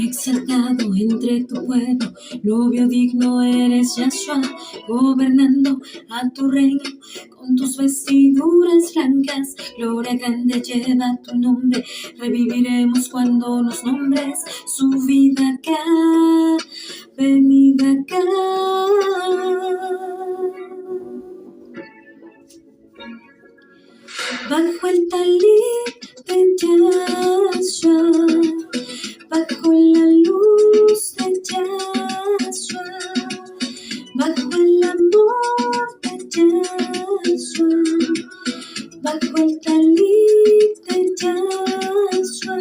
exaltado entre tu pueblo, novio digno eres Yahshua, gobernando a tu reino con tus vestiduras blancas. Gloria grande lleva tu nombre, reviviremos cuando nos nombres. Subid acá, venid acá. Bajo el talit de Yahshua, bajo la luz de Yahshua, bajo el amor de Yahshua, bajo el talit de Yahshua.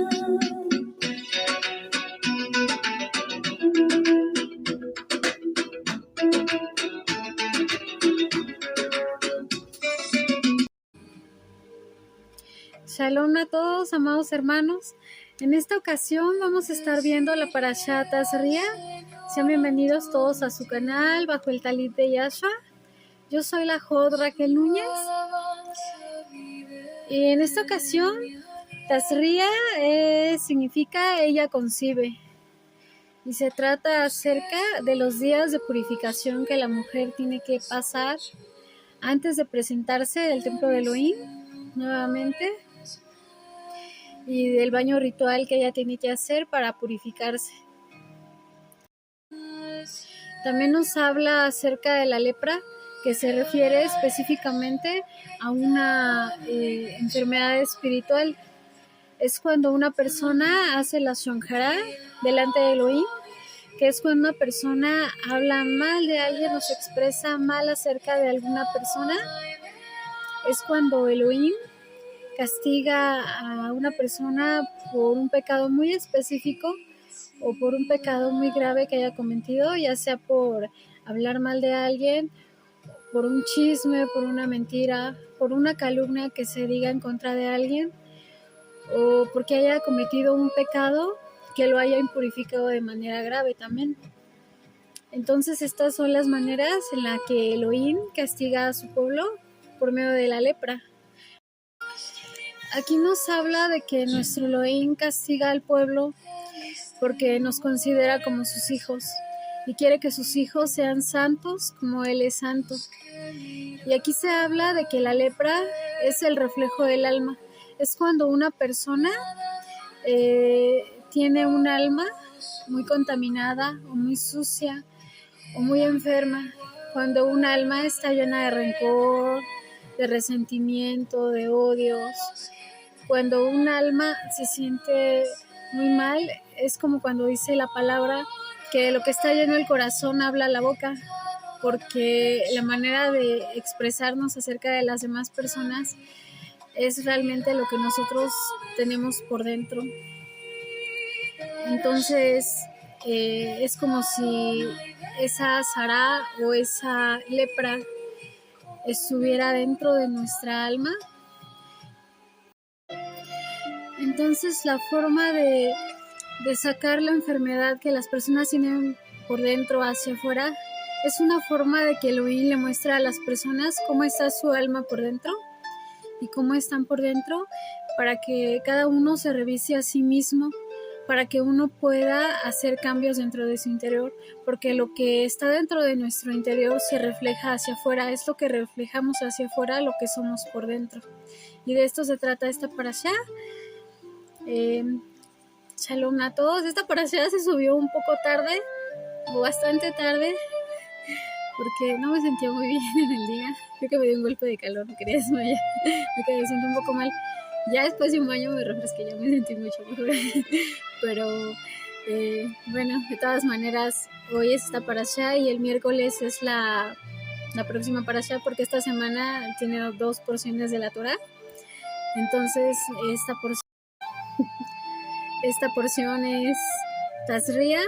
Shalom a todos, amados hermanos. En esta ocasión vamos a estar viendo la Parashat Tazria. Sean bienvenidos todos a su canal Bajo el Talit de Yahshua. Yo soy la Jod Raquel Núñez. Y en esta ocasión, Tazria significa ella concibe. Y se trata acerca de los días de purificación que la mujer tiene que pasar antes de presentarse del templo de Elohim nuevamente, y del baño ritual que ella tiene que hacer para purificarse. También nos habla acerca de la lepra, que se refiere específicamente a una enfermedad espiritual. Es cuando una persona hace la shonjara delante de Elohim, que es cuando una persona habla mal de alguien o se expresa mal acerca de alguna persona. Es cuando Elohim castiga a una persona por un pecado muy específico o por un pecado muy grave que haya cometido, ya sea por hablar mal de alguien, por un chisme, por una mentira, por una calumnia que se diga en contra de alguien, o porque haya cometido un pecado que lo haya impurificado de manera grave también. Entonces estas son las maneras en las que Elohim castiga a su pueblo por medio de la lepra. Aquí nos habla de que nuestro Elohim castiga al pueblo porque nos considera como sus hijos y quiere que sus hijos sean santos como Él es santo. Y aquí se habla de que la lepra es el reflejo del alma. Es cuando una persona tiene un alma muy contaminada o muy sucia o muy enferma. Cuando un alma está llena de rencor, de resentimiento, de odios. Cuando un alma se siente muy mal, es como cuando dice la palabra que de lo que está lleno el corazón habla la boca, porque la manera de expresarnos acerca de las demás personas es realmente lo que nosotros tenemos por dentro. Entonces, es como si esa sará o esa lepra estuviera dentro de nuestra alma. Entonces la forma de sacar la enfermedad que las personas tienen por dentro hacia afuera es una forma de que Elohim le muestra a las personas cómo está su alma por dentro y cómo están por dentro, para que cada uno se revise a sí mismo, para que uno pueda hacer cambios dentro de su interior, porque lo que está dentro de nuestro interior se refleja hacia afuera, es lo que reflejamos hacia afuera, lo que somos por dentro. Y de esto se trata esta parashá. Shalom a todos. Esta parashá se subió un poco tarde, o bastante tarde, porque no me sentía muy bien en el día. Creo que me dio un golpe de calor, me quería desmayar, me quedé sintiendo un poco mal. Ya después de un baño me refresqué, ya me sentí mucho mejor. Pero bueno, de todas maneras, hoy es esta parashá y el miércoles es la próxima parashá, porque esta semana tiene 2 porciones de la Torah. Entonces esta porción es Tazria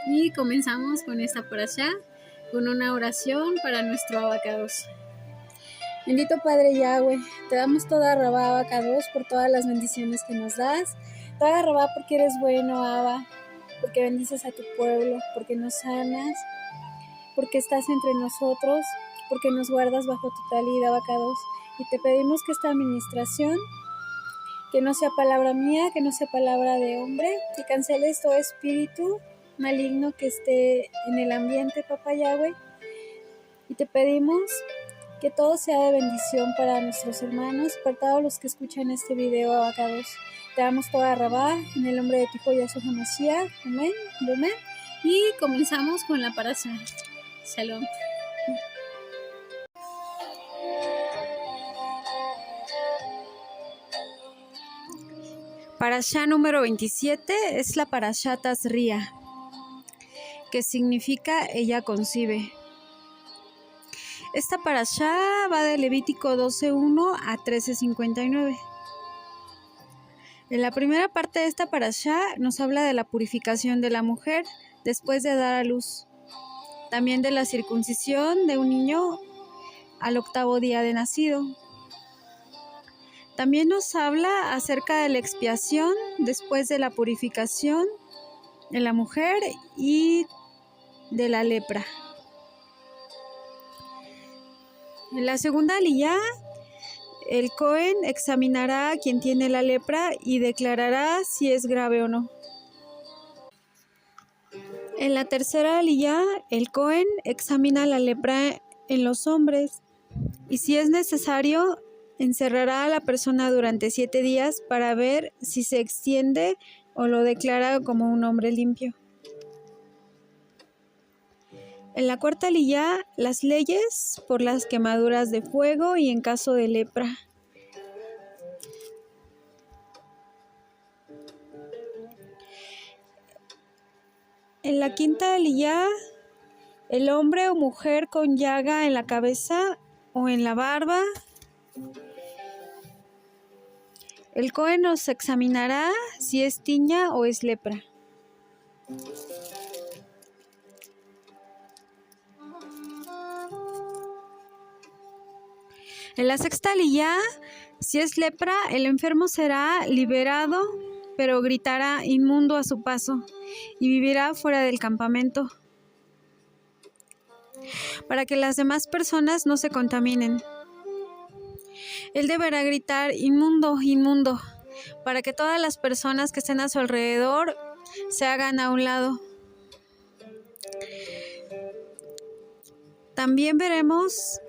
y comenzamos con esta parashá con una oración para nuestro abacados. Bendito Padre Yahweh, te damos toda Rabá abacados por todas las bendiciones que nos das, toda Rabá porque eres bueno, Abba, porque bendices a tu pueblo, porque nos sanas, porque estás entre nosotros, porque nos guardas bajo tu talid abacados. Y te pedimos que esta administración que no sea palabra mía, que no sea palabra de hombre, que canceles todo espíritu maligno que esté en el ambiente, Papá Yahweh. Y te pedimos que todo sea de bendición para nuestros hermanos, para todos los que escuchan este video, abacados. Te damos toda rabá en el nombre de tu Hijo Yahshua HaMashiach. Amén, amén. Y comenzamos con la parasha. Shalom. Parashá número 27 es la Parashá Tazria, que significa ella concibe. Esta parashá va de Levítico 12:1 a 13:59. En la primera parte de esta parashá nos habla de la purificación de la mujer después de dar a luz, también de la circuncisión de un niño al 8º día de nacido. También nos habla acerca de la expiación después de la purificación de la mujer y de la lepra. En la segunda aliyá, el Cohen examinará a quien tiene la lepra y declarará si es grave o no. En la tercera aliyá, el Cohen examina la lepra en los hombres y, si es necesario, encerrará a la persona durante 7 días para ver si se extiende o lo declara como un hombre limpio. En la cuarta aliyá, las leyes por las quemaduras de fuego y en caso de lepra. En la quinta aliyá, el hombre o mujer con llaga en la cabeza o en la barba. El Cohen nos examinará si es tiña o es lepra. En la sexta aliyá, si es lepra, el enfermo será liberado, pero gritará inmundo a su paso y vivirá fuera del campamento, para que las demás personas no se contaminen. Él deberá gritar inmundo, inmundo, para que todas las personas que estén a su alrededor se hagan a un lado. También veremos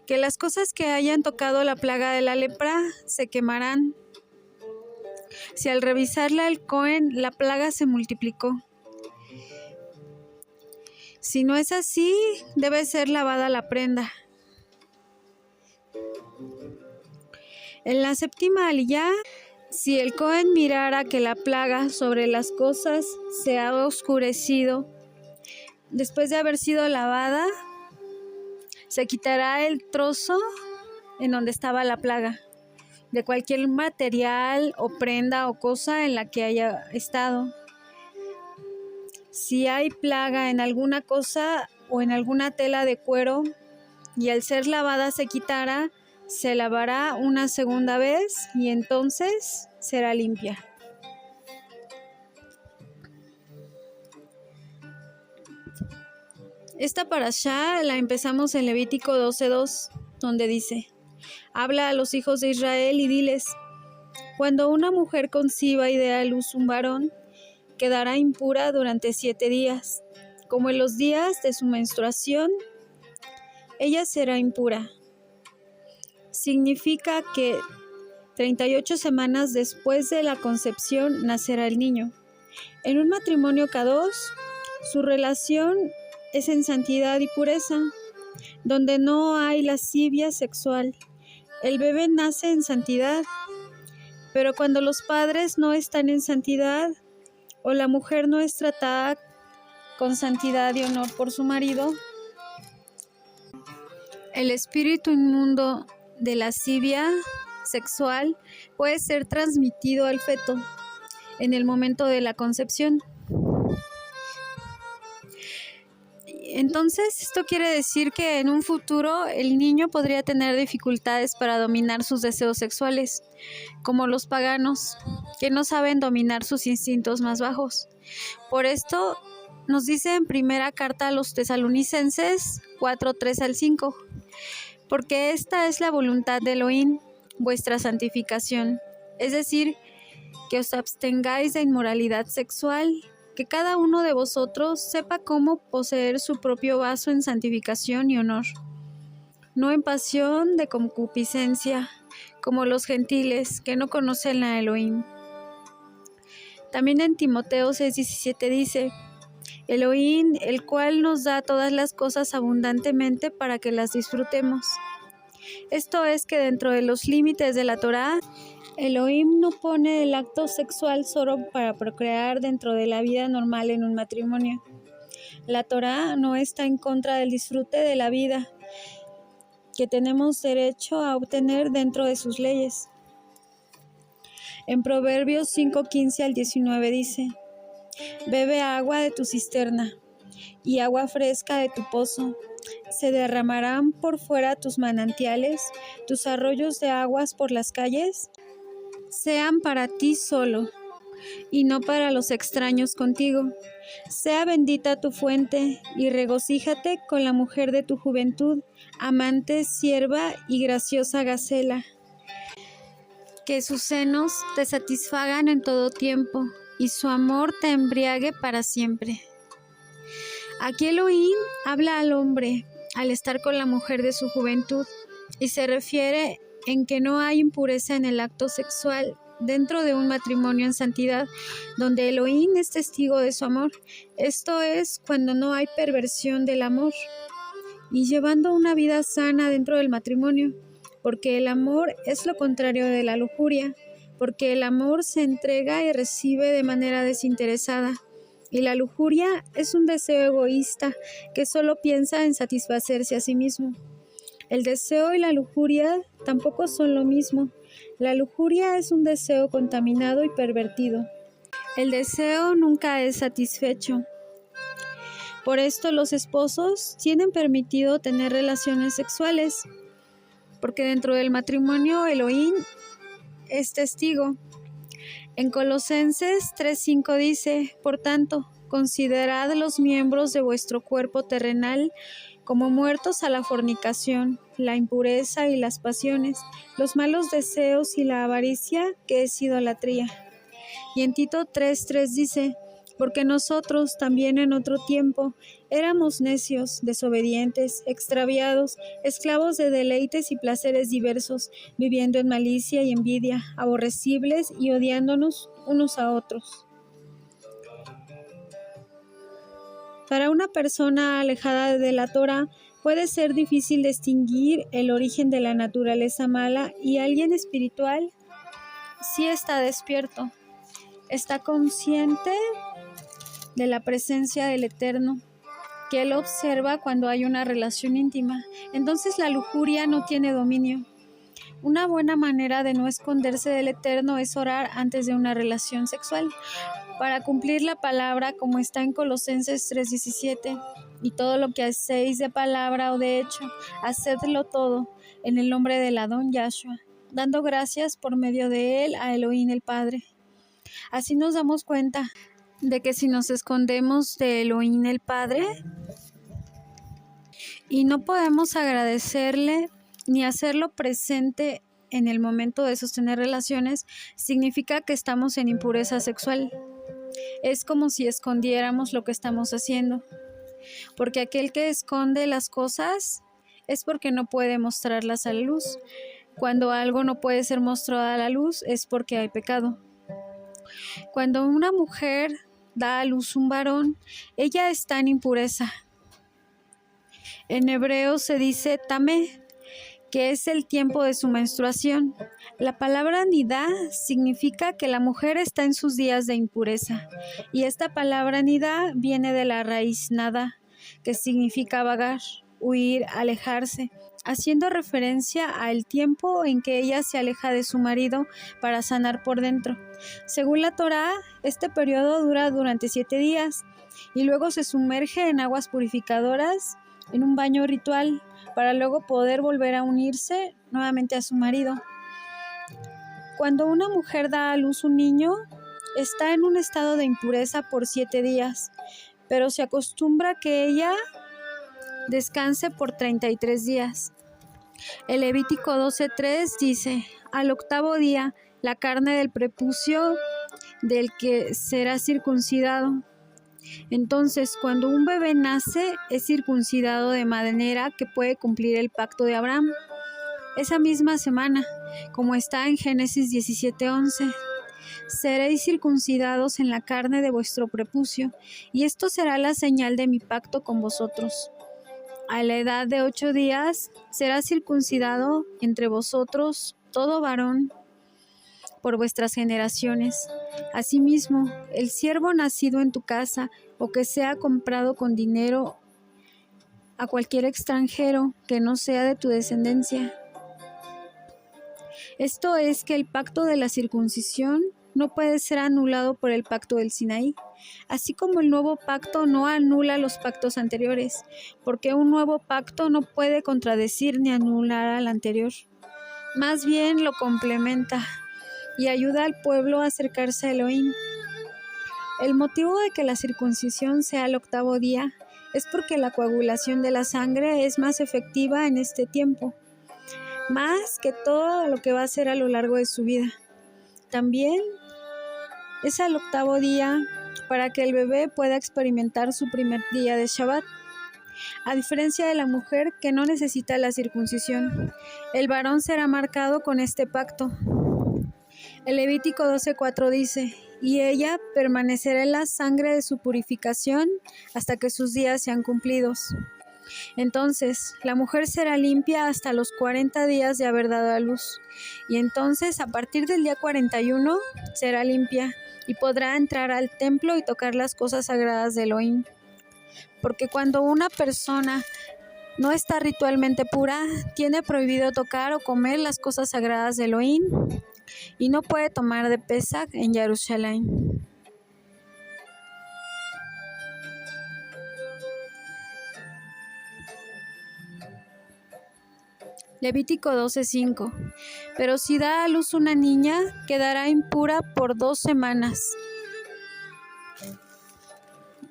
que las cosas que hayan tocado la plaga de la lepra se quemarán. Si al revisarla el Cohen la plaga se multiplicó. Si no es así, debe ser lavada la prenda. En la séptima aliyá, si el Cohen mirara que la plaga sobre las cosas se ha oscurecido después de haber sido lavada, se quitará el trozo en donde estaba la plaga, de cualquier material o prenda o cosa en la que haya estado. Si hay plaga en alguna cosa o en alguna tela de cuero y al ser lavada se quitara, se lavará una segunda vez y entonces será limpia. Esta parashá la empezamos en Levítico 12:2, donde dice: habla a los hijos de Israel y diles: cuando una mujer conciba y dé a luz un varón, quedará impura durante 7 días. Como en los días de su menstruación, ella será impura. Significa que 38 semanas después de la concepción nacerá el niño. En un matrimonio K2, su relación es en santidad y pureza, donde no hay lascivia sexual. El bebé nace en santidad, pero cuando los padres no están en santidad o la mujer no es tratada con santidad y honor por su marido, el espíritu inmundo de lascivia sexual puede ser transmitido al feto en el momento de la concepción. Entonces, esto quiere decir que en un futuro el niño podría tener dificultades para dominar sus deseos sexuales, como los paganos, que no saben dominar sus instintos más bajos. Por esto, nos dice en primera carta a los Tesalonicenses 4:3-5, porque esta es la voluntad de Elohim, vuestra santificación, es decir, que os abstengáis de inmoralidad sexual, que cada uno de vosotros sepa cómo poseer su propio vaso en santificación y honor, no en pasión de concupiscencia, como los gentiles que no conocen a Elohim. También en Timoteo 6:17 dice: Elohim, el cual nos da todas las cosas abundantemente para que las disfrutemos. Esto es que dentro de los límites de la Torá, Elohim no pone el acto sexual solo para procrear dentro de la vida normal en un matrimonio. La Torá no está en contra del disfrute de la vida que tenemos derecho a obtener dentro de sus leyes. En Proverbios 5:15 al 19 dice: Bebe agua de tu cisterna y agua fresca de tu pozo. Se derramarán por fuera tus manantiales, tus arroyos de aguas por las calles. Sean para ti solo, y no para los extraños contigo. Sea bendita tu fuente, y regocíjate con la mujer de tu juventud, amante, sierva y graciosa gacela. Que sus senos te satisfagan en todo tiempo, y su amor te embriague para siempre. Aquí Elohim habla al hombre al estar con la mujer de su juventud, y se refiere en que no hay impureza en el acto sexual dentro de un matrimonio en santidad, donde Elohim es testigo de su amor. Esto es cuando no hay perversión del amor, y llevando una vida sana dentro del matrimonio, porque el amor es lo contrario de la lujuria, porque el amor se entrega y recibe de manera desinteresada, y la lujuria es un deseo egoísta que solo piensa en satisfacerse a sí mismo. El deseo y la lujuria tampoco son lo mismo. La lujuria es un deseo contaminado y pervertido. El deseo nunca es satisfecho. Por esto los esposos tienen permitido tener relaciones sexuales, porque dentro del matrimonio Elohim es testigo. En Colosenses 3:5 dice: Por tanto, considerad los miembros de vuestro cuerpo terrenal como muertos a la fornicación, la impureza y las pasiones, los malos deseos y la avaricia, que es idolatría. Y en Tito 3:3 dice: Porque nosotros también en otro tiempo éramos necios, desobedientes, extraviados, esclavos de deleites y placeres diversos, viviendo en malicia y envidia, aborrecibles y odiándonos unos a otros. Para una persona alejada de la Torá, puede ser difícil distinguir el origen de la naturaleza mala, y alguien espiritual sí está despierto, está consciente de la presencia del Eterno, que él observa cuando hay una relación íntima. Entonces la lujuria no tiene dominio. Una buena manera de no esconderse del Eterno es orar antes de una relación sexual, para cumplir la palabra como está en Colosenses 3:17. Y todo lo que hacéis de palabra o de hecho, hacedlo todo en el nombre del Adón Yahshua, dando gracias por medio de él a Elohim el Padre. Así nos damos cuenta de que si nos escondemos de Elohim el Padre y no podemos agradecerle ni hacerlo presente en el momento de sostener relaciones, significa que estamos en impureza sexual. Es como si escondiéramos lo que estamos haciendo, porque aquel que esconde las cosas es porque no puede mostrarlas a la luz. Cuando algo no puede ser mostrado a la luz es porque hay pecado. Cuando una mujer da a luz un varón, ella está en impureza. En hebreo se dice tamé, que es el tiempo de su menstruación. La palabra nidá significa que la mujer está en sus días de impureza, y esta palabra nidá viene de la raíz nada, que significa vagar, huir, alejarse, haciendo referencia al tiempo en que ella se aleja de su marido para sanar por dentro. Según la Torá, este periodo dura durante 7 días, y luego se sumerge en aguas purificadoras en un baño ritual, para luego poder volver a unirse nuevamente a su marido. Cuando una mujer da a luz un niño, está en un estado de impureza por 7 días, pero se acostumbra que ella descanse por 33 días. El Levítico 12:3 dice: al octavo día, la carne del prepucio del que será circuncidado. Entonces, cuando un bebé nace, es circuncidado de manera que puede cumplir el pacto de Abraham. Esa misma semana, como está en Génesis 17:11, seréis circuncidados en la carne de vuestro prepucio, y esto será la señal de mi pacto con vosotros. A la edad de 8 días será circuncidado entre vosotros todo varón por vuestras generaciones. Asimismo, el siervo nacido en tu casa o que sea comprado con dinero a cualquier extranjero que no sea de tu descendencia. Esto es que el pacto de la circuncisión no puede ser anulado por el pacto del Sinaí, así como el nuevo pacto no anula los pactos anteriores, porque un nuevo pacto no puede contradecir ni anular al anterior. Más bien lo complementa y ayuda al pueblo a acercarse a Elohim. El motivo de que la circuncisión sea el octavo día es porque la coagulación de la sangre es más efectiva en este tiempo, más que todo lo que va a hacer a lo largo de su vida. También es al octavo día para que el bebé pueda experimentar su primer día de Shabbat, a diferencia de la mujer que no necesita la circuncisión. El varón será marcado con este pacto. El Levítico 12:4 dice: y ella permanecerá en la sangre de su purificación hasta que sus días sean cumplidos. Entonces, la mujer será limpia hasta los 40 días de haber dado a luz, y entonces, a partir del día 41, será limpia, y podrá entrar al templo y tocar las cosas sagradas de Elohim. Porque cuando una persona no está ritualmente pura, tiene prohibido tocar o comer las cosas sagradas de Elohim, y no puede tomar de Pesaj en Jerusalén. Levítico 12:5. Pero si da a luz una niña, quedará impura por 2 semanas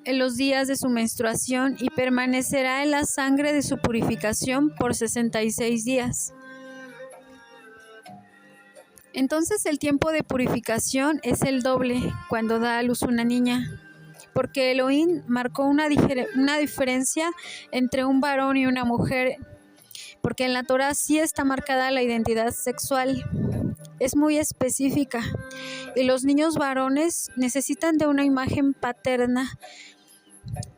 en los días de su menstruación y permanecerá en la sangre de su purificación por 66 días. Entonces el tiempo de purificación es el doble cuando da a luz una niña, porque Elohim marcó una diferencia entre un varón y una mujer, porque en la Torá sí está marcada la identidad sexual, es muy específica, y los niños varones necesitan de una imagen paterna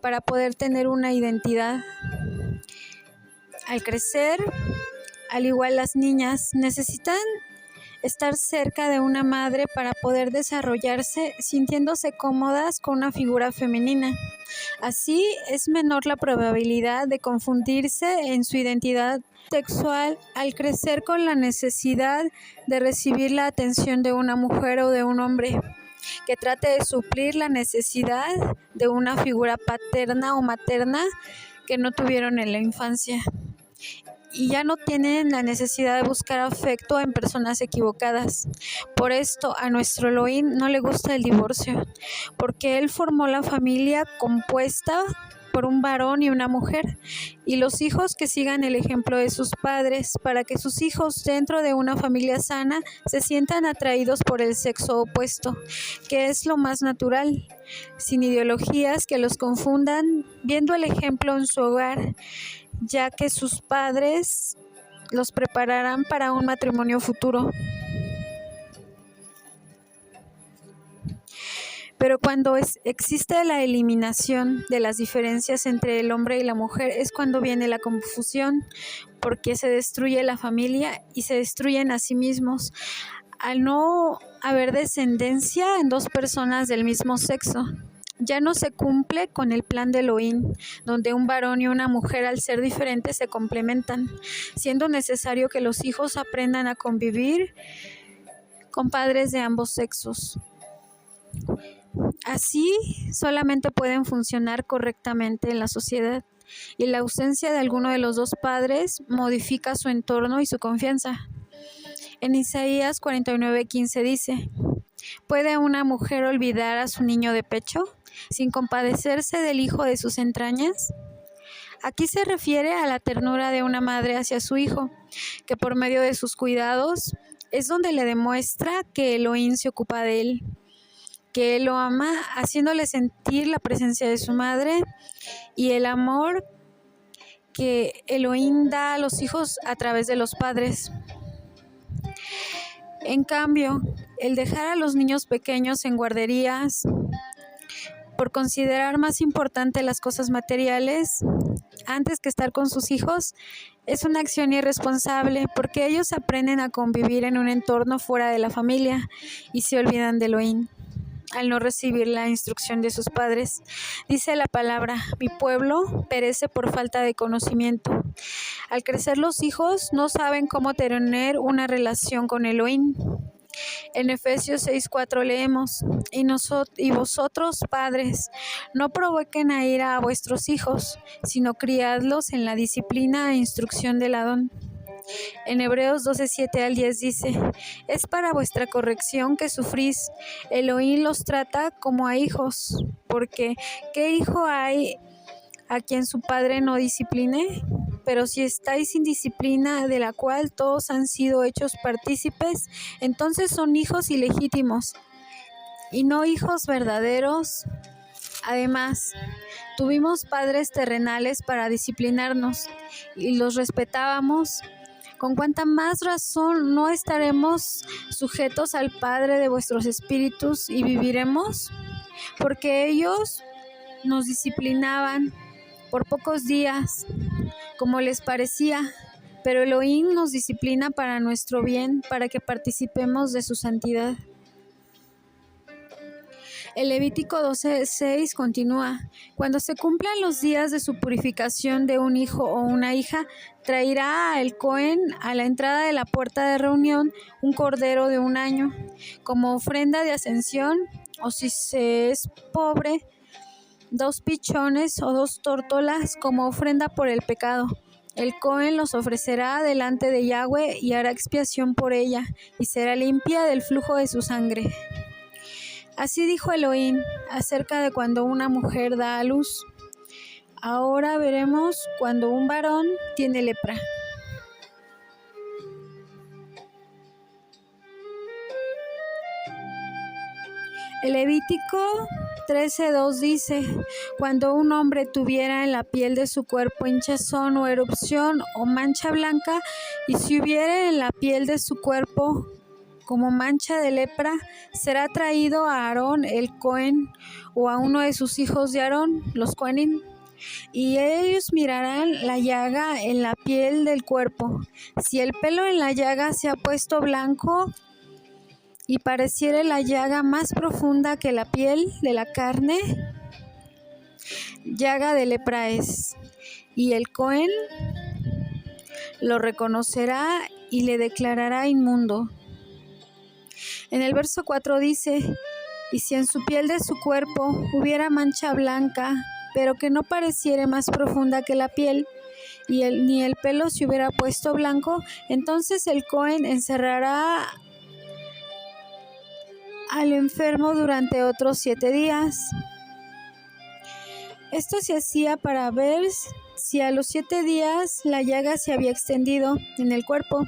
para poder tener una identidad. Al crecer, al igual las niñas necesitan estar cerca de una madre para poder desarrollarse sintiéndose cómodas con una figura femenina. Así es menor la probabilidad de confundirse en su identidad sexual al crecer con la necesidad de recibir la atención de una mujer o de un hombre que trate de suplir la necesidad de una figura paterna o materna que no tuvieron en la infancia. Y ya no tienen la necesidad de buscar afecto en personas equivocadas. Por esto a nuestro Elohim no le gusta el divorcio, porque Él formó la familia compuesta por un varón y una mujer, y los hijos que sigan el ejemplo de sus padres, para que sus hijos dentro de una familia sana se sientan atraídos por el sexo opuesto, que es lo más natural, sin ideologías que los confundan, viendo el ejemplo en su hogar, ya que sus padres los prepararán para un matrimonio futuro. Pero cuando existe la eliminación de las diferencias entre el hombre y la mujer es cuando viene la confusión, porque se destruye la familia y se destruyen a sí mismos, al no haber descendencia en dos personas del mismo sexo. Ya no se cumple con el plan de Elohim, donde un varón y una mujer al ser diferentes se complementan, siendo necesario que los hijos aprendan a convivir con padres de ambos sexos. Así solamente pueden funcionar correctamente en la sociedad, y la ausencia de alguno de los dos padres modifica su entorno y su confianza. En Isaías 49:15 dice: ¿puede una mujer olvidar a su niño de pecho, sin compadecerse del hijo de sus entrañas? Aquí se refiere a la ternura de una madre hacia su hijo, que por medio de sus cuidados es donde le demuestra que Elohim se ocupa de él, que él lo ama, haciéndole sentir la presencia de su madre y el amor que Elohim da a los hijos a través de los padres. En cambio, el dejar a los niños pequeños en guarderías por considerar más importante las cosas materiales antes que estar con sus hijos es una acción irresponsable, porque ellos aprenden a convivir en un entorno fuera de la familia y se olvidan de Elohim al no recibir la instrucción de sus padres. Dice la palabra: mi pueblo perece por falta de conocimiento. Al crecer los hijos no saben cómo tener una relación con Elohim. En Efesios 6:4 leemos: y vosotros, padres, no provoquen a ira a vuestros hijos, sino criadlos en la disciplina e instrucción del Adón. En Hebreos 12:7-10 dice: es para vuestra corrección que sufrís. Elohim los trata como a hijos, porque ¿qué hijo hay a quien su padre no discipline? Pero si estáis sin disciplina, de la cual todos han sido hechos partícipes, entonces son hijos ilegítimos, y no hijos verdaderos. Además, tuvimos padres terrenales para disciplinarnos, y los respetábamos. ¿Con cuánta más razón no estaremos sujetos al Padre de vuestros espíritus y viviremos? Porque ellos nos disciplinaban por pocos días, como les parecía, pero Elohim nos disciplina para nuestro bien, para que participemos de su santidad. El Levítico 12:6 continúa: cuando se cumplan los días de su purificación de un hijo o una hija, traerá el Cohen a la entrada de la puerta de reunión un cordero de un año, como ofrenda de ascensión, o si se es pobre, 2 pichones o 2 tórtolas como ofrenda por el pecado. El Cohen los ofrecerá delante de Yahweh y hará expiación por ella, y será limpia del flujo de su sangre. Así dijo Elohim acerca de cuando una mujer da a luz. Ahora veremos cuando un varón tiene lepra. El Levítico 13:2 dice: cuando un hombre tuviera en la piel de su cuerpo hinchazón o erupción o mancha blanca, y si hubiere en la piel de su cuerpo como mancha de lepra, será traído a Aarón el Cohen o a uno de sus hijos de Aarón, los Cohenim, y ellos mirarán la llaga en la piel del cuerpo. Si el pelo en la llaga se ha puesto blanco y pareciere la llaga más profunda que la piel de la carne, llaga de lepra es, y el Cohen lo reconocerá y le declarará inmundo. En el verso 4 dice: y si en su piel de su cuerpo hubiera mancha blanca, pero que no pareciere más profunda que la piel, y ni el pelo se hubiera puesto blanco, entonces el Cohen encerrará al enfermo durante otros 7 días. Esto se hacía para ver si a los 7 días la llaga se había extendido en el cuerpo.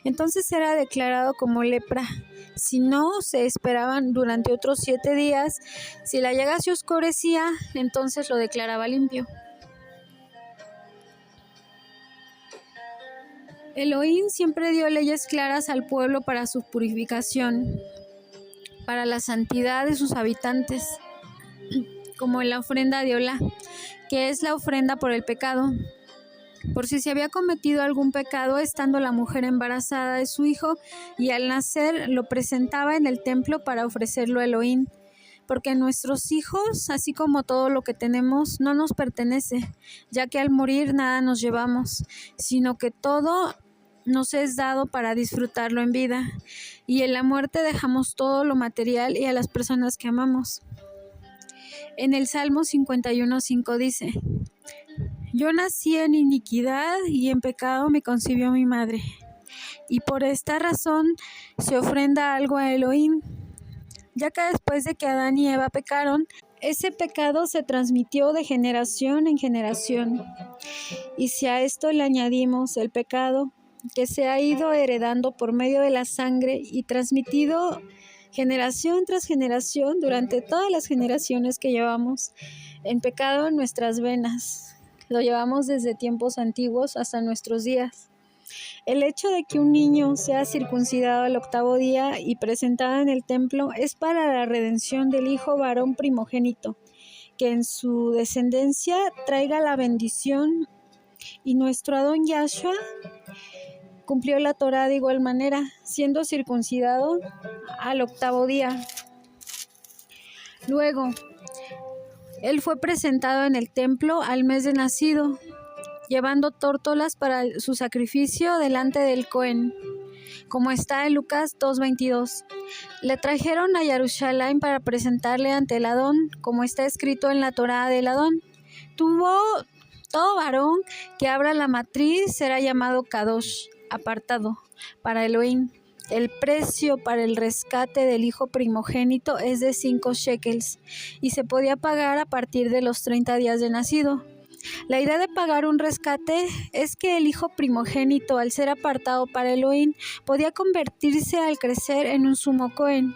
Entonces era declarado como lepra. Si no, se esperaban durante otros 7 días. Si la llaga se oscurecía, entonces lo declaraba limpio. Elohim siempre dio leyes claras al pueblo para su purificación, para la santidad de sus habitantes, como en la ofrenda de Olá, que es la ofrenda por el pecado. Por si se había cometido algún pecado estando la mujer embarazada de su hijo, y al nacer lo presentaba en el templo para ofrecerlo a Elohim, porque nuestros hijos, así como todo lo que tenemos, no nos pertenece, ya que al morir nada nos llevamos, sino que todo nos es dado para disfrutarlo en vida, y en la muerte dejamos todo lo material y a las personas que amamos. En el Salmo 51:5 dice: yo nací en iniquidad y en pecado me concibió mi madre. Y por esta razón se ofrenda algo a Elohim, ya que después de que Adán y Eva pecaron, ese pecado se transmitió de generación en generación. Y si a esto le añadimos el pecado que se ha ido heredando por medio de la sangre y transmitido generación tras generación durante todas las generaciones que llevamos en pecado en nuestras venas, lo llevamos desde tiempos antiguos hasta nuestros días. El hecho de que un niño sea circuncidado al 8º día y presentado en el templo es para la redención del hijo varón primogénito, que en su descendencia traiga la bendición, y nuestro Adón Yahshua cumplió la Torá de igual manera, siendo circuncidado al 8º día. Luego, él fue presentado en el templo al mes de nacido, llevando tórtolas para su sacrificio delante del Cohen, como está en Lucas 2:22. Le trajeron a Jerusalén para presentarle ante el Adón, como está escrito en la Torá del Adón. Todo varón que abra la matriz será llamado Kadosh, apartado, para Elohim. El precio para el rescate del hijo primogénito es de 5 shekels y se podía pagar a partir de los 30 días de nacido. La idea de pagar un rescate es que el hijo primogénito, al ser apartado para Elohim, podía convertirse al crecer en un sumo Cohen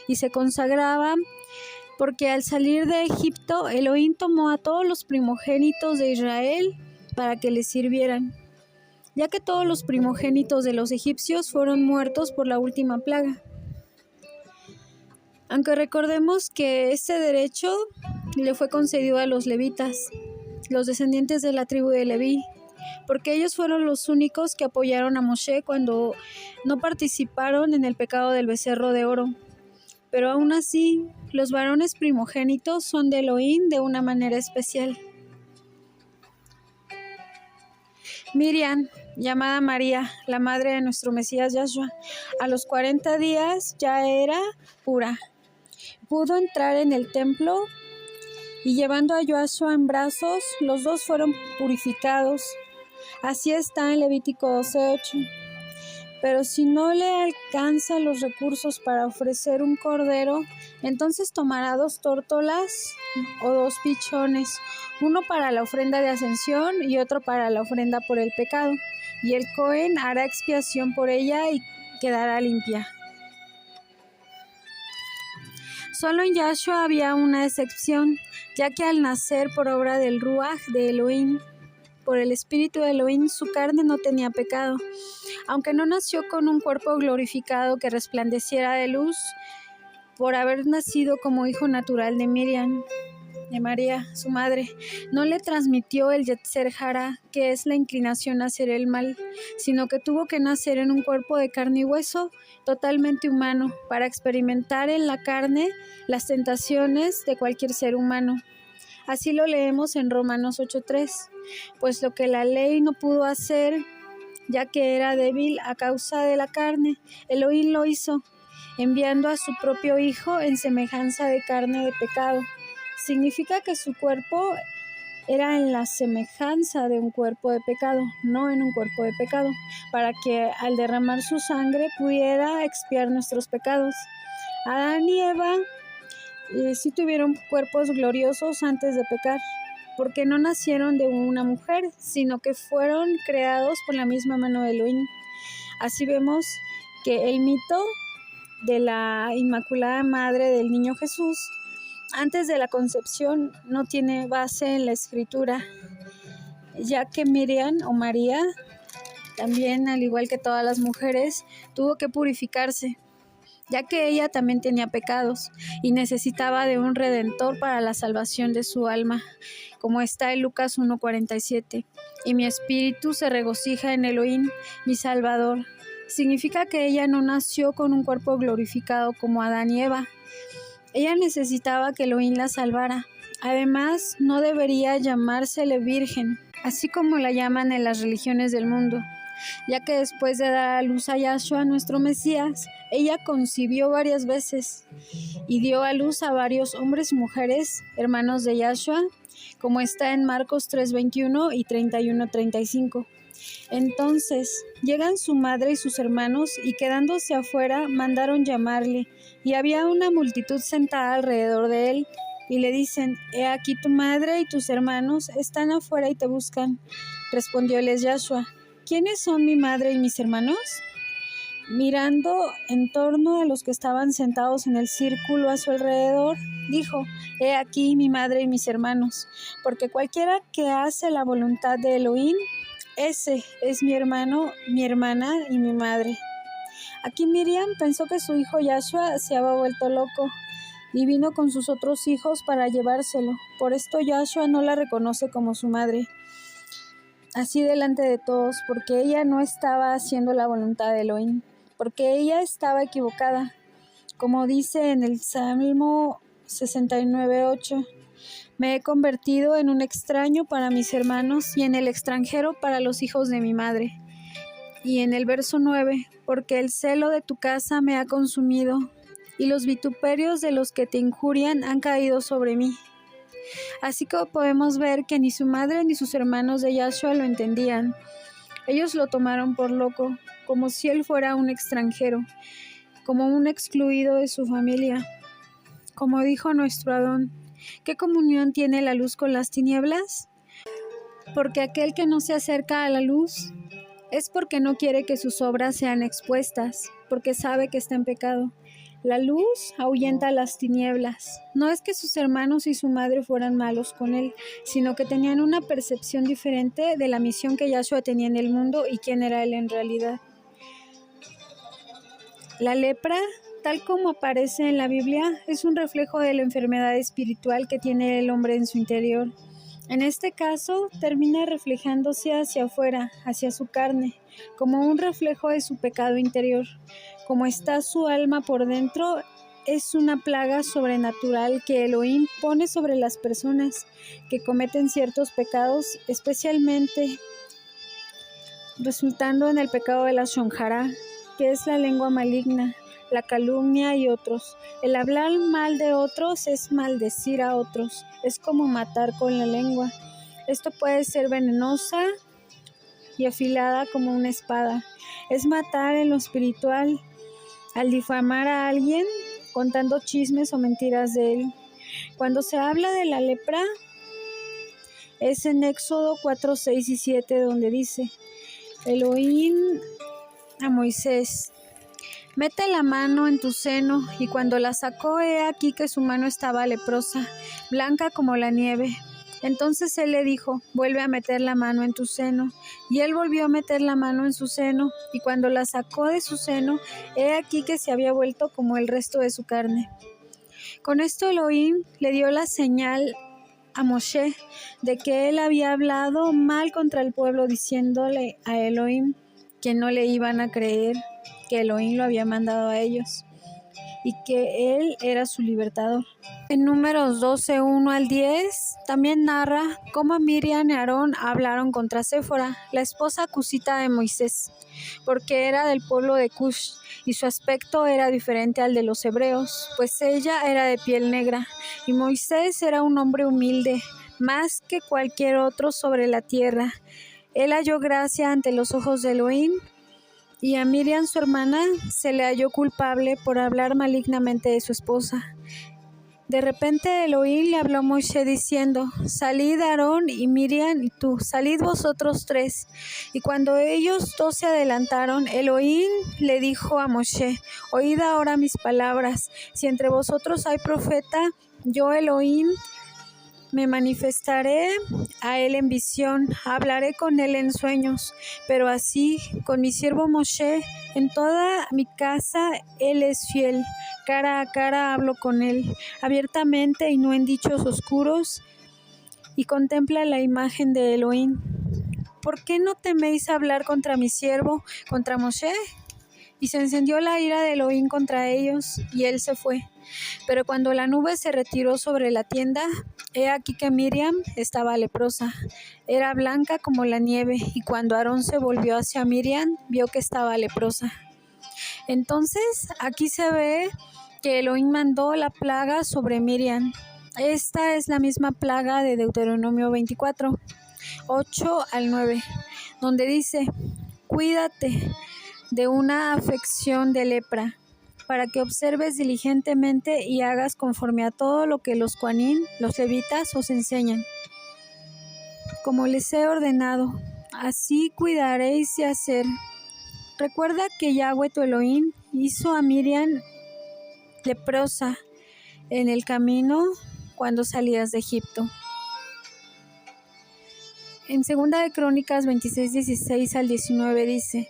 y se consagraba, porque al salir de Egipto, Elohim tomó a todos los primogénitos de Israel para que le sirvieran, ya que todos los primogénitos de los egipcios fueron muertos por la última plaga. Aunque recordemos que este derecho le fue concedido a los levitas, los descendientes de la tribu de Leví, porque ellos fueron los únicos que apoyaron a Moshe cuando no participaron en el pecado del becerro de oro. Pero aún así, los varones primogénitos son de Elohim de una manera especial. Miriam, llamada María, la madre de nuestro Mesías Yahshua, a los 40 días ya era pura. Pudo entrar en el templo y llevando a Yahshua en brazos, los dos fueron purificados. Así está en Levítico 12:8. Pero si no le alcanzan los recursos para ofrecer un cordero, entonces tomará 2 tórtolas o 2 pichones, uno para la ofrenda de ascensión y otro para la ofrenda por el pecado, y el Cohen hará expiación por ella y quedará limpia. Solo en Yahshua había una excepción, ya que al nacer por obra del Ruach de Elohim, por el Espíritu de Elohim, su carne no tenía pecado. Aunque no nació con un cuerpo glorificado que resplandeciera de luz, por haber nacido como hijo natural de Miriam, de María, su madre, no le transmitió el Yetzer Hara, que es la inclinación a hacer el mal, sino que tuvo que nacer en un cuerpo de carne y hueso, totalmente humano, para experimentar en la carne las tentaciones de cualquier ser humano. Así lo leemos en Romanos 8:3, pues lo que la ley no pudo hacer, ya que era débil a causa de la carne, Elohim lo hizo, enviando a su propio Hijo en semejanza de carne de pecado. Significa que su cuerpo era en la semejanza de un cuerpo de pecado, no en un cuerpo de pecado, para que al derramar su sangre pudiera expiar nuestros pecados. Adán y Eva sí tuvieron cuerpos gloriosos antes de pecar, porque no nacieron de una mujer, sino que fueron creados por la misma mano de Elohim. Así vemos que el mito de la Inmaculada Madre del Niño Jesús, antes de la concepción, no tiene base en la Escritura, ya que Miriam o María, también al igual que todas las mujeres, tuvo que purificarse, ya que ella también tenía pecados y necesitaba de un redentor para la salvación de su alma, como está en Lucas 1:47. Y mi espíritu se regocija en Elohim, mi Salvador. Significa que ella no nació con un cuerpo glorificado como Adán y Eva. Ella necesitaba que Elohim la salvara. Además, no debería llamársele virgen, así como la llaman en las religiones del mundo, ya que después de dar a luz a Yahshua, nuestro Mesías, ella concibió varias veces y dio a luz a varios hombres y mujeres, hermanos de Yahshua, como está en Marcos 3:21 y 31:35. Entonces llegan su madre y sus hermanos, y quedándose afuera mandaron llamarle, y había una multitud sentada alrededor de él. y le dicen: «He aquí tu madre y tus hermanos están afuera y te buscan». Respondióles Yahshua: «¿Quiénes son mi madre y mis hermanos?». Mirando en torno a los que estaban sentados en el círculo a su alrededor, dijo: «He aquí mi madre y mis hermanos, porque cualquiera que hace la voluntad de Elohim, ese es mi hermano, mi hermana y mi madre». Aquí Miriam pensó que su hijo Yahshua se había vuelto loco y vino con sus otros hijos para llevárselo. Por esto Yahshua no la reconoce como su madre, así delante de todos, porque ella no estaba haciendo la voluntad de Elohim, porque ella estaba equivocada. Como dice en el Salmo 69:8, «Me he convertido en un extraño para mis hermanos y en el extranjero para los hijos de mi madre». Y en el verso 9, «Porque el celo de tu casa me ha consumido, y los vituperios de los que te injurian han caído sobre mí». Así que podemos ver que ni su madre ni sus hermanos de Yahshua lo entendían. Ellos lo tomaron por loco, como si él fuera un extranjero, como un excluido de su familia. Como dijo nuestro Adón: «¿Qué comunión tiene la luz con las tinieblas?». Porque aquel que no se acerca a la luz es porque no quiere que sus obras sean expuestas, porque sabe que está en pecado. La luz ahuyenta las tinieblas. No es que sus hermanos y su madre fueran malos con él, sino que tenían una percepción diferente de la misión que Yahshua tenía en el mundo y quién era él en realidad. La lepra, tal como aparece en la Biblia, es un reflejo de la enfermedad espiritual que tiene el hombre en su interior. En este caso, termina reflejándose hacia afuera, hacia su carne, como un reflejo de su pecado interior. Como está su alma por dentro, es una plaga sobrenatural que Elohim pone sobre las personas que cometen ciertos pecados, especialmente resultando en el pecado de la shonjara, que es la lengua maligna, la calumnia y otros. El hablar mal de otros es maldecir a otros, es como matar con la lengua. Esto puede ser venenosa y afilada como una espada. Es matar en lo espiritual al difamar a alguien contando chismes o mentiras de él. Cuando se habla de la lepra, es en Éxodo 4, 6 y 7 donde dice: Elohim a Moisés: «Mete la mano en tu seno». Y cuando la sacó, he aquí que su mano estaba leprosa, blanca como la nieve. Entonces él le dijo: «Vuelve a meter la mano en tu seno». Y él volvió a meter la mano en su seno, y cuando la sacó de su seno, he aquí que se había vuelto como el resto de su carne. Con esto Elohim le dio la señal a Moshe de que él había hablado mal contra el pueblo, diciéndole a Elohim que no le iban a creer, que Elohim lo había mandado a ellos y que él era su libertador. En Números 12, 1 al 10, también narra cómo Miriam y Aarón hablaron contra Séfora, la esposa cusita de Moisés, porque era del pueblo de Cush, y su aspecto era diferente al de los hebreos, pues ella era de piel negra, y Moisés era un hombre humilde, más que cualquier otro sobre la tierra. Él halló gracia ante los ojos de Elohim, y a Miriam, su hermana, se le halló culpable por hablar malignamente de su esposa. De repente Elohim le habló a Moshe diciendo: «Salid Aarón y Miriam y tú, salid vosotros tres». Y cuando ellos dos se adelantaron, Elohim le dijo a Moshe: «Oíd ahora mis palabras. Si entre vosotros hay profeta, yo Elohim me manifestaré a él en visión, hablaré con él en sueños, pero así con mi siervo Moshe, en toda mi casa él es fiel. Cara a cara hablo con él, abiertamente y no en dichos oscuros, y contempla la imagen de Elohim. ¿Por qué no teméis hablar contra mi siervo, contra Moshe?». Y se encendió la ira de Elohim contra ellos, y él se fue. Pero cuando la nube se retiró sobre la tienda, he aquí que Miriam estaba leprosa, era blanca como la nieve, y cuando Aarón se volvió hacia Miriam, vio que estaba leprosa. Entonces, aquí se ve que Elohim mandó la plaga sobre Miriam. Esta es la misma plaga de Deuteronomio 24, 8 al 9, donde dice: «Cuídate de una afección de lepra, para que observes diligentemente y hagas conforme a todo lo que los Kohanim, los levitas, os enseñan. Como les he ordenado, así cuidaréis de hacer. Recuerda que Yahweh tu Elohim hizo a Miriam leprosa en el camino cuando salías de Egipto. En 2 de Crónicas 26, 16 al 19 dice: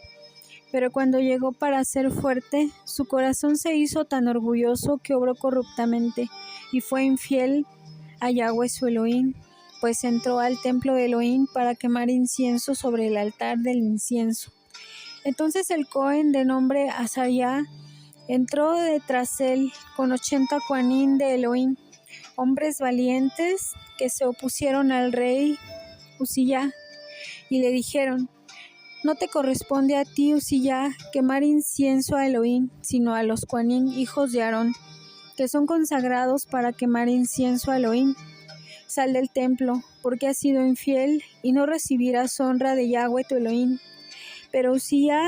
pero cuando llegó para ser fuerte, su corazón se hizo tan orgulloso que obró corruptamente y fue infiel a Yahweh su Elohim, pues entró al templo de Elohim para quemar incienso sobre el altar del incienso. Entonces el Cohen de nombre Azarías entró detrás él con 80 Kohanim de Elohim, hombres valientes que se opusieron al rey Uziyá, y le dijeron: no te corresponde a ti, Uziyá, quemar incienso a Elohim, sino a los Kohanim, hijos de Aarón, que son consagrados para quemar incienso a Elohim. Sal del templo, porque has sido infiel, y no recibirás honra de Yahweh tu Elohim. Pero Uziyá,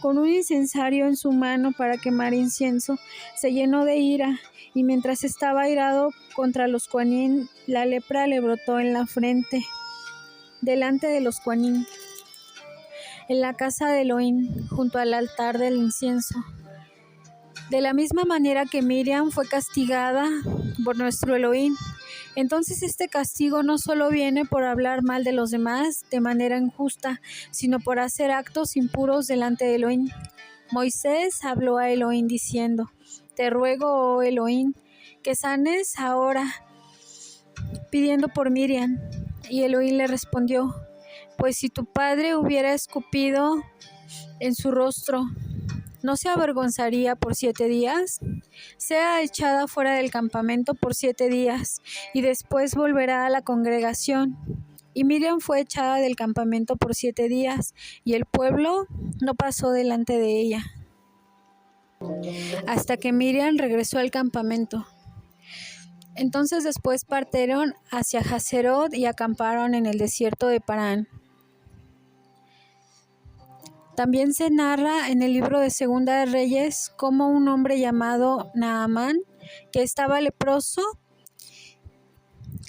con un incensario en su mano para quemar incienso, se llenó de ira, y mientras estaba airado contra los Kohanim, la lepra le brotó en la frente, delante de los Kohanim, en la casa de Elohim, junto al altar del incienso. De la misma manera que Miriam fue castigada por nuestro Elohim, entonces este castigo no solo viene por hablar mal de los demás de manera injusta, sino por hacer actos impuros delante de Elohim. Moisés habló a Elohim diciendo: te ruego, oh Elohim, que sanes ahora, pidiendo por Miriam. Y Elohim le respondió: pues si tu padre hubiera escupido en su rostro, ¿no se avergonzaría por 7 días? Sea echada fuera del campamento por 7 días, y después volverá a la congregación. Y Miriam fue echada del campamento por 7 días, y el pueblo no pasó delante de ella, hasta que Miriam regresó al campamento. Entonces después partieron hacia Haserot y acamparon en el desierto de Parán. También se narra en el libro de Segunda de Reyes cómo un hombre llamado Naamán, que estaba leproso,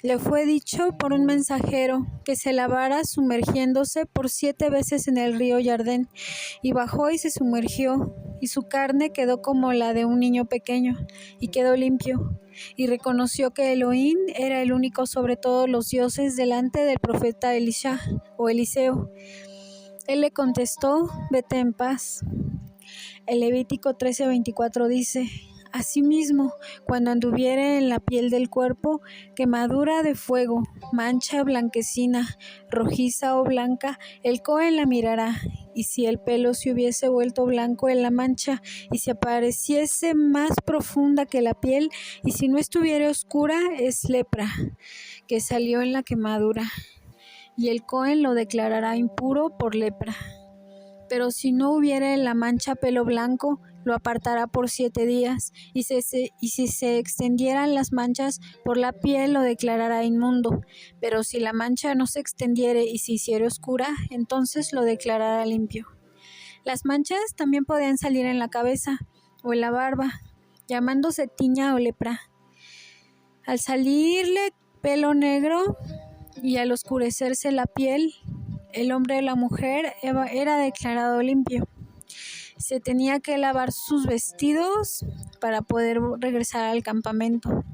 le fue dicho por un mensajero que se lavara sumergiéndose por 7 veces en el río Jardén, y bajó y se sumergió, y su carne quedó como la de un niño pequeño, y quedó limpio, y reconoció que Elohim era el único sobre todos los dioses delante del profeta Elisha o Eliseo. Él le contestó: vete en paz. El Levítico 13:24 dice: asimismo, cuando anduviere en la piel del cuerpo quemadura de fuego, mancha blanquecina, rojiza o blanca, el Cohen la mirará, y si el pelo se hubiese vuelto blanco en la mancha, y se apareciese más profunda que la piel, y si no estuviera oscura, es lepra, que salió en la quemadura, y el Cohen lo declarará impuro por lepra. Pero si no hubiere en la mancha pelo blanco, lo apartará por 7 días, y si se extendieran las manchas por la piel, lo declarará inmundo. Pero si la mancha no se extendiere y se hiciere oscura, entonces lo declarará limpio. Las manchas también podían salir en la cabeza o en la barba, llamándose tiña o lepra. Al salirle pelo negro y al oscurecerse la piel, el hombre o la mujer era declarado limpio. Se tenía que lavar sus vestidos para poder regresar al campamento.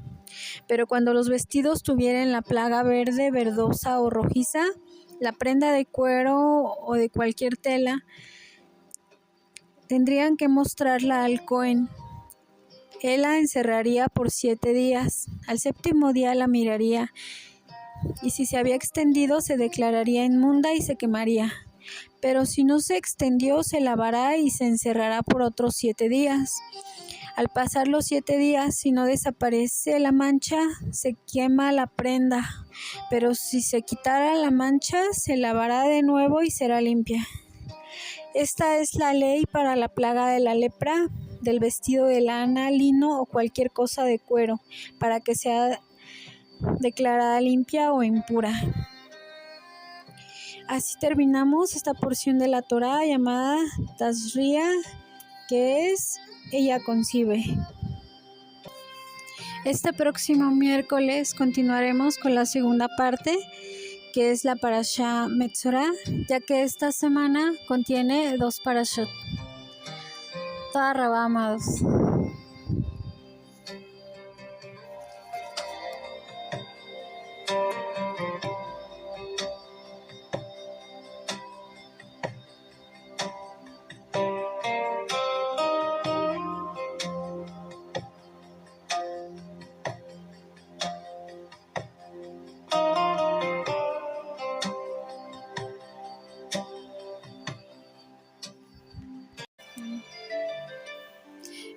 Pero cuando los vestidos tuvieran la plaga verde, verdosa o rojiza, la prenda de cuero o de cualquier tela, tendrían que mostrarla al Cohen. Él la encerraría por 7 días. Al 7º día la miraría, y si se había extendido, se declararía inmunda y se quemaría. Pero si no se extendió, se lavará y se encerrará por otros 7 días. Al pasar los 7 días, si no desaparece la mancha, se quema la prenda. Pero si se quitara la mancha, se lavará de nuevo y será limpia. Esta es la ley para la plaga de la lepra, del vestido de lana, lino o cualquier cosa de cuero, para que sea declarada limpia o impura. Así terminamos esta porción de la Torá llamada Tazria, que es ella concibe. Este próximo miércoles continuaremos con la segunda parte, que es la parashá Metzorah, ya que esta semana contiene 2 parashot. Toda Rabá, amados.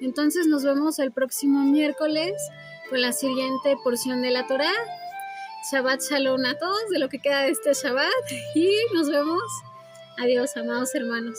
Entonces nos vemos el próximo miércoles con la siguiente porción de la Torá. Shabbat Shalom a todos de lo que queda de este Shabbat y nos vemos. Adiós, amados hermanos.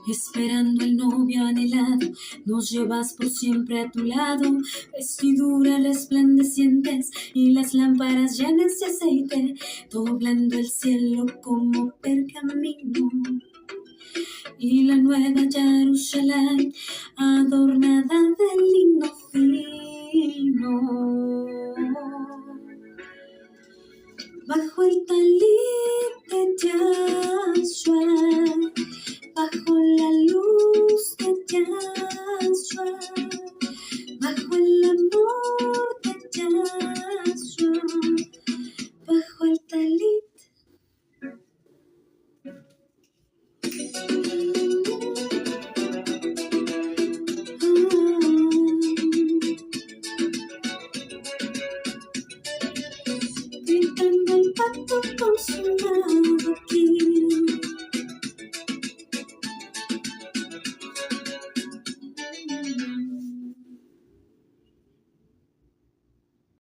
Esperando el novio anhelado, nos llevas por siempre a tu lado, vestiduras resplandecientes y las lámparas llenas de aceite, doblando el cielo como pergamino. Y la nueva Jerusalén, adornada de lino fino. Bajo el talit de Yahshua, bajo la luz de Yahshua, bajo el amor de Yahshua, bajo el talit. Gritando el pacto consumado